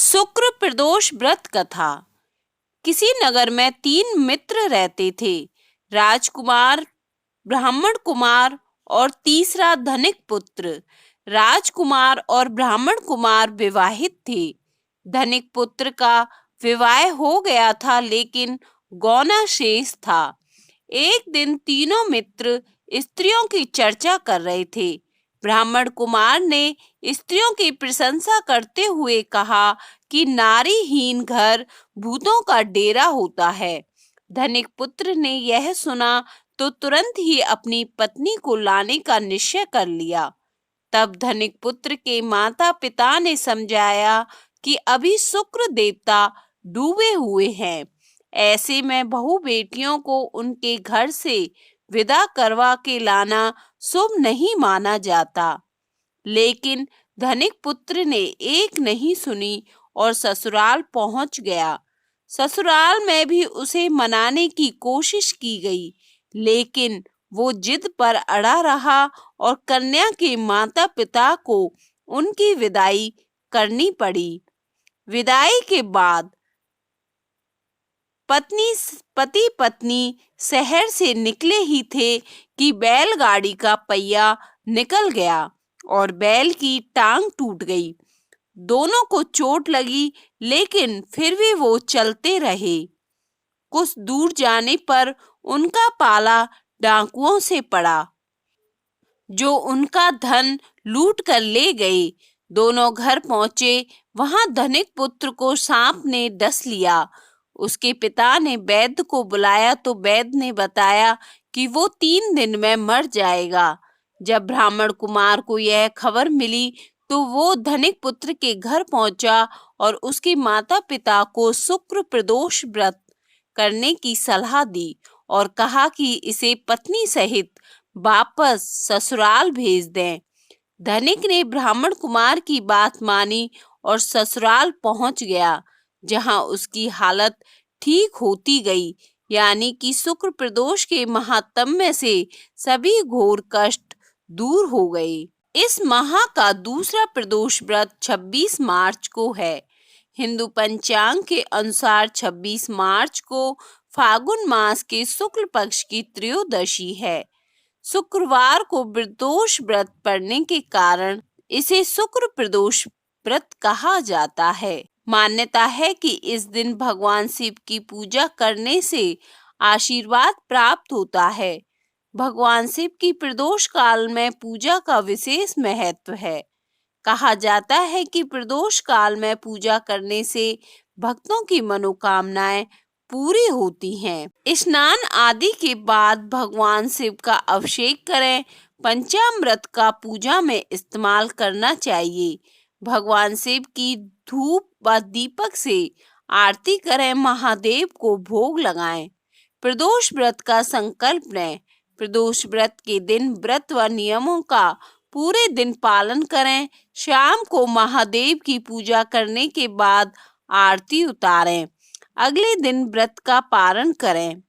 शुक्र प्रदोष व्रत कथा। किसी नगर में 3 मित्र रहते थे, राजकुमार, ब्राह्मण कुमार और तीसरा धनिक पुत्र। राजकुमार और ब्राह्मण कुमार विवाहित थे। धनिक पुत्र का विवाह हो गया था, लेकिन गौना शेष था। एक दिन तीनों मित्र स्त्रियों की चर्चा कर रहे थे। ब्राह्मण कुमार ने स्त्रियों की प्रशंसा करते हुए कहा कि नारीहीन घर भूतों का डेरा होता है। धनिक पुत्र ने यह सुना तो तुरंत ही अपनी पत्नी को लाने का निश्चय कर लिया। तब धनिक पुत्र के माता पिता ने समझाया कि अभी शुक्र देवता डूबे हुए हैं, ऐसे में बहू बेटियों को उनके घर से विदा करवा के लाना शुभ नहीं माना जाता। लेकिन धनिक पुत्र ने एक नहीं सुनी और ससुराल पहुंच गया। ससुराल में भी उसे मनाने की कोशिश की गई, लेकिन वो जिद पर अड़ा रहा और कन्या के माता पिता को उनकी विदाई करनी पड़ी। विदाई के बाद पति पत्नी शहर से निकले ही थे कि बैलगाड़ी का पहिया निकल गया और बैल की टांग टूट गई। दोनों को चोट लगी, लेकिन फिर भी वो चलते रहे। कुछ दूर जाने पर उनका पाला डाकुओं से पड़ा, जो उनका धन लूट कर ले गए। दोनों घर पहुंचे, वहां धनिक पुत्र को सांप ने डस लिया। उसके पिता ने वैद्य को बुलाया तो वैद्य ने बताया कि वो 3 दिन में मर जाएगा। जब ब्राह्मण कुमार को यह खबर मिली तो वो धनिक पुत्र के घर पहुंचा और उसके माता पिता को शुक्र प्रदोष व्रत करने की सलाह दी और कहा कि इसे पत्नी सहित वापस ससुराल भेज दें। धनिक ने ब्राह्मण कुमार की बात मानी और ससुराल पहुंच गया, जहां उसकी हालत ठीक होती गई, यानी कि शुक्र प्रदोष के महात्म्य से सभी घोर कष्ट दूर हो गए। इस माह का दूसरा प्रदोष व्रत 26 मार्च को है। हिंदू पंचांग के अनुसार 26 मार्च को फागुन मास के शुक्ल पक्ष की त्रयोदशी है। शुक्रवार को प्रदोष व्रत पड़ने के कारण इसे शुक्र प्रदोष व्रत कहा जाता है। मान्यता है कि इस दिन भगवान शिव की पूजा करने से आशीर्वाद प्राप्त होता है। भगवान शिव की प्रदोष काल में पूजा का विशेष महत्व है। कहा जाता है कि प्रदोष काल में पूजा करने से भक्तों की मनोकामनाएं पूरी होती हैं। स्नान आदि के बाद भगवान शिव का अभिषेक करें। पंचामृत का पूजा में इस्तेमाल करना चाहिए। भगवान शिव की धूप व दीपक से आरती करें। महादेव को भोग लगाएं। प्रदोष व्रत का संकल्प लें। प्रदोष व्रत के दिन व्रत व नियमों का पूरे दिन पालन करें। शाम को महादेव की पूजा करने के बाद आरती उतारें। अगले दिन व्रत का पारण करें।